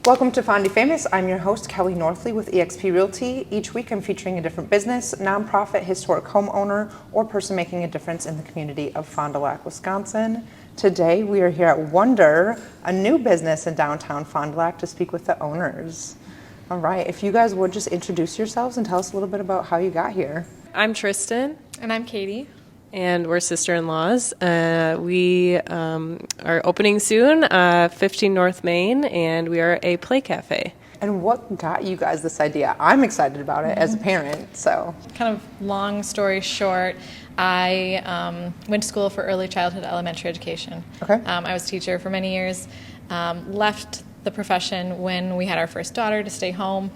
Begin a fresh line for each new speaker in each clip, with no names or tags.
Welcome to Fond du Famous. I'm your host, Kelly Northlee with eXp Realty. Each week I'm featuring a different business, nonprofit, historic homeowner, or person making a difference in the community of Fond du Lac, Wisconsin. Today we are here at Wonder, a new business in downtown Fond du Lac, to speak with the owners. All right, if you guys would just introduce yourselves and tell us a little bit about how you got here.
I'm Tristin.
And I'm Katie.
And we're sister-in-laws. We are opening soon, 15 North Main, and we are a play cafe.
And what got you guys this idea? I'm excited about it as a parent, so.
Kind of long story short, I went to school for early childhood elementary education.
Okay.
I was a teacher for many years, left the profession when we had our first daughter to stay home.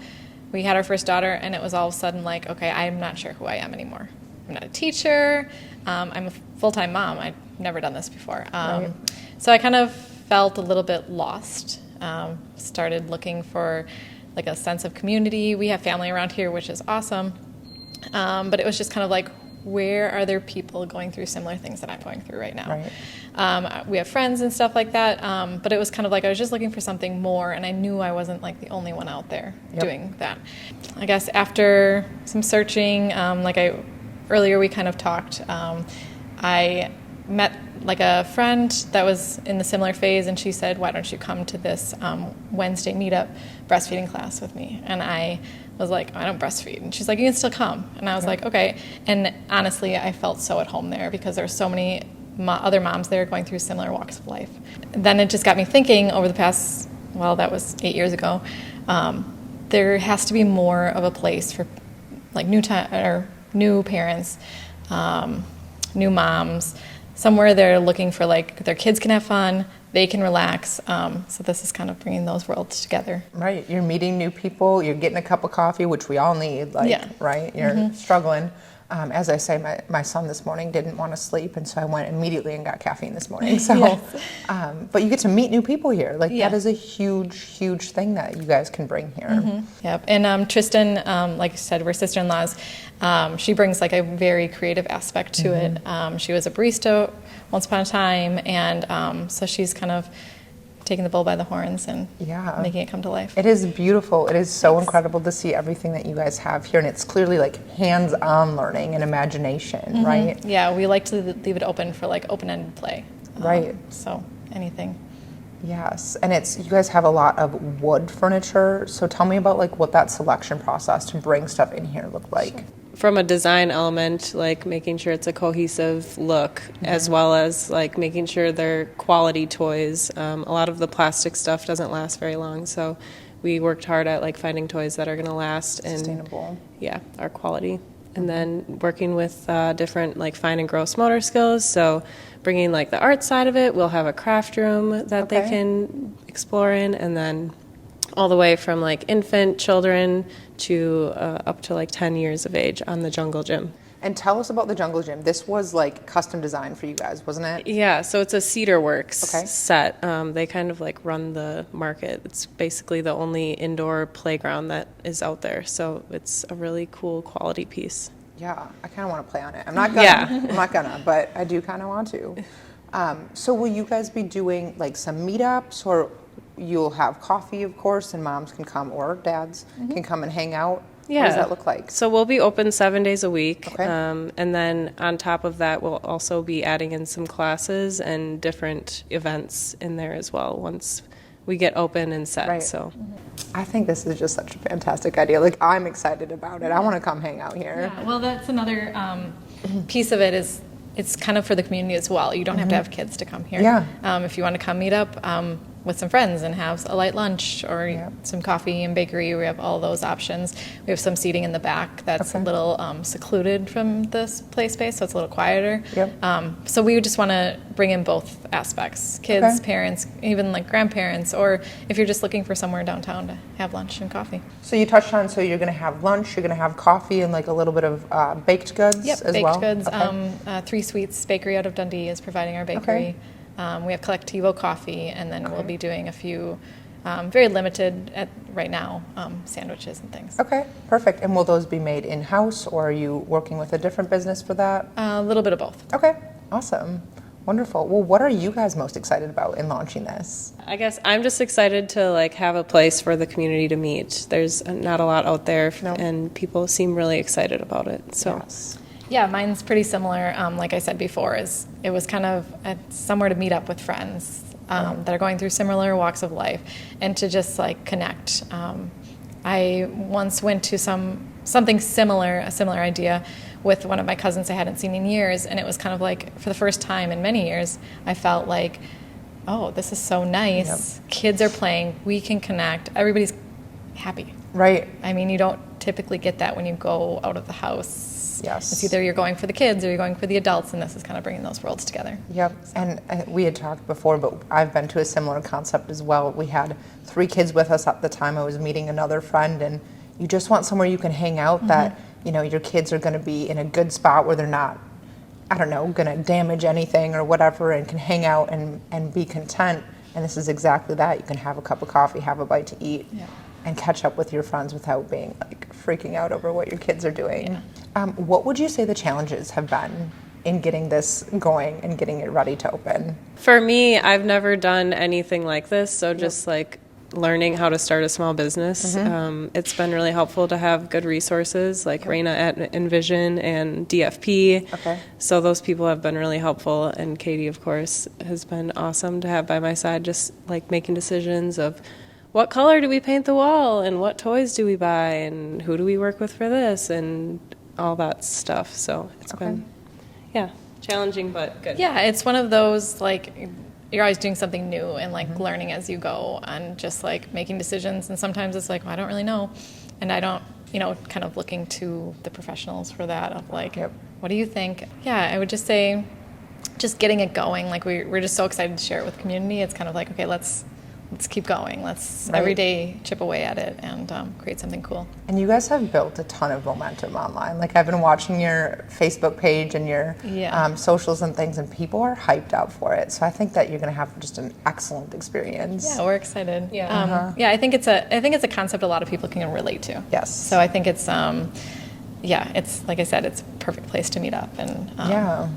We had our first daughter, and it was all of a sudden like, okay, I'm not sure who I am anymore. I'm not a teacher. I'm a full-time mom. I'd never done this before.
Right.
So I kind of felt a little bit lost. Started looking for like a sense of community. We have family around here, which is awesome. But it was just kind of like, where are there people going through similar things that I'm going through right now?
Right.
We have friends and stuff like that. But it was kind of like I was just looking for something more, and I knew I wasn't like the only one out there doing that. I guess after some searching, earlier we kind of talked. I met like a friend that was in the similar phase, and she said, why don't you come to this Wednesday meetup breastfeeding class with me? And I was like, I don't breastfeed. And she's like, you can still come. And I was like, okay. And honestly, I felt so at home there because there were so many other moms there going through similar walks of life. And then it just got me thinking over the past, that was 8 years ago, there has to be more of a place for like new parents, new moms, somewhere they're looking for like their kids can have fun, they can relax. So this is kind of bringing those worlds together.
Right, you're meeting new people, you're getting a cup of coffee, which we all need, right? You're struggling. As I say, my son this morning didn't want to sleep, and so I went immediately and got caffeine this morning. So, yes. But you get to meet new people here. That is a huge, huge thing that you guys can bring here.
Mm-hmm. Yep. And Tristin, like you said, we're sister-in-laws. She brings like a very creative aspect to it. She was a barista once upon a time, and so she's kind of taking the bull by the horns and making it come to life.
It is beautiful. It is so incredible to see everything that you guys have here, and it's clearly like hands-on learning and imagination, right?
Yeah, we like to leave it open for like open-ended play.
Right.
So anything.
Yes, and you guys have a lot of wood furniture, so tell me about like what that selection process to bring stuff in here looked like.
Sure. From a design element, like making sure it's a cohesive look, as well as like making sure they're quality toys. A lot of the plastic stuff doesn't last very long, so we worked hard at like finding toys that are going to last and
sustainable.
Yeah, are quality. And then working with different like fine and gross motor skills. So bringing like the art side of it, we'll have a craft room that they can explore in, and then all the way from like infant children to up to like 10 years of age on the jungle gym.
And tell us about the jungle gym. This was like custom designed for you guys, wasn't it?
Yeah, so it's a Cedar Works set. They kind of like run the market. It's basically the only indoor playground that is out there. So it's a really cool quality piece.
Yeah, I kind of want to play on it. I'm not gonna, I'm not gonna, but I do kind of want to. So will you guys be doing like some meetups, or you'll have coffee, of course, and moms can come, or dads can come and hang out?
Yeah.
What does that look like?
So we'll be open 7 days a week.
Okay.
And then on top of that, we'll also be adding in some classes and different events in there as well once we get open and set.
Right.
So
I think this is just such a fantastic idea. Like, I'm excited about it. I want to come hang out here.
Yeah, well, that's another piece of it is it's kind of for the community as well. You don't have to have kids to come here.
Yeah.
If you want to come meet up with some friends and have a light lunch or some coffee and bakery, we have all those options. We have some seating in the back that's a little secluded from this play space, so it's a little quieter.
Yep.
So we just want to bring in both aspects, kids, parents, even like grandparents, or if you're just looking for somewhere downtown to have lunch and coffee.
So you touched on, so you're going to have lunch, you're going to have coffee, and like a little bit of baked goods as well?
Baked goods. Three Sweets Bakery out of Dundee is providing our bakery. We have Collectivo coffee, and then we'll be doing a few very limited right now sandwiches and things.
Okay, perfect. And will those be made in-house, or are you working with a different business for that?
A little bit of both.
Okay, awesome. Wonderful. Well, what are you guys most excited about in launching this?
I guess I'm just excited to like have a place for the community to meet. There's not a lot out there, and people seem really excited about it. So.
Yes.
Yeah, mine's pretty similar. Like I said before, it was kind of somewhere to meet up with friends that are going through similar walks of life, and to just like connect. I once went to something similar, a similar idea, with one of my cousins I hadn't seen in years, and it was kind of like, for the first time in many years, I felt like, oh, this is so nice. Yep. Kids are playing, we can connect, everybody's happy.
Right.
I mean, you don't typically get that when you go out of the house.
Yes.
It's either you're going for the kids or you're going for the adults, and this is kind of bringing those worlds together.
Yep. And we had talked before, but I've been to a similar concept as well. We had 3 kids with us at the time. I was meeting another friend, and you just want somewhere you can hang out that, you know, your kids are going to be in a good spot where they're not, I don't know, going to damage anything or whatever, and can hang out and be content. And this is exactly that. You can have a cup of coffee, have a bite to eat, and catch up with your friends without being like freaking out over what your kids are doing. Yeah. What would you say the challenges have been in getting this going and getting it ready to open?
For me, I've never done anything like this, so just like learning how to start a small business. It's been really helpful to have good resources like Raina at Envision and DFP.
Okay.
So those people have been really helpful, and Katie, of course, has been awesome to have by my side, just like making decisions of what color do we paint the wall, and what toys do we buy, and who do we work with for this, and all that stuff. So it's been, challenging but good.
Yeah, it's one of those, like, you're always doing something new and like learning as you go, and just like making decisions. And sometimes it's like, well, I don't really know, and I don't, kind of looking to the professionals for that of like, what do you think? Yeah, I would just say, just getting it going. Like we're just so excited to share it with the community. It's kind of like, okay, let's keep going. Let's every day chip away at it and create something cool.
And you guys have built a ton of momentum online. Like I've been watching your Facebook page and your socials and things, and people are hyped up for it. So I think that you're going to have just an excellent experience.
Yeah, we're excited. Yeah, I think it's a concept a lot of people can relate to.
Yes.
So I think it's it's like I said, it's a perfect place to meet up and
Yeah.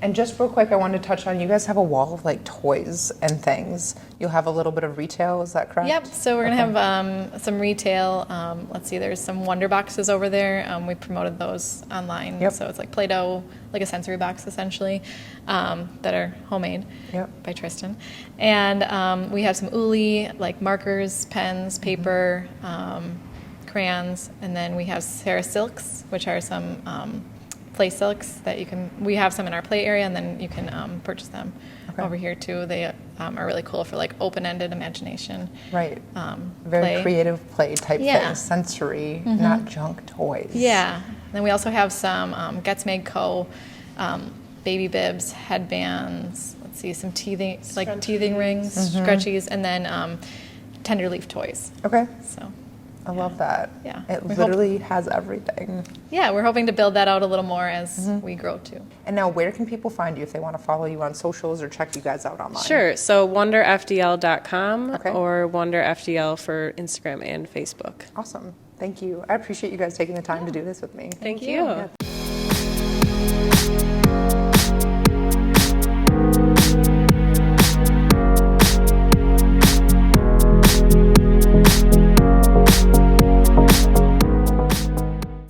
And just real quick, I wanted to touch on, you guys have a wall of like toys and things. You'll have a little bit of retail, is that correct?
Yep, so we're going to have some retail. Let's see, there's some Wonder Boxes over there. We promoted those online.
Yep.
So it's like Play-Doh, like a sensory box essentially, that are homemade by Tristin. And we have some Uli, like markers, pens, paper, crayons, and then we have Sarah Silks, which are some play silks that we have some in our play area, and then you can purchase them over here too. They are really cool for like open-ended imagination.
Right. Very creative play type things, sensory, not junk toys.
Yeah. Then we also have some Gets Made Co. Baby bibs, headbands. Let's see, some teething rings, scrunchies, and then tender leaf toys.
Okay.
So.
I love that.
Yeah.
It literally has everything.
Yeah, we're hoping to build that out a little more as we grow too.
And now where can people find you if they want to follow you on socials or check you guys out online?
Sure. So wonderfdl.com or wonderfdl for Instagram and Facebook.
Awesome. Thank you. I appreciate you guys taking the time to do this with me.
Thank you.
Yeah.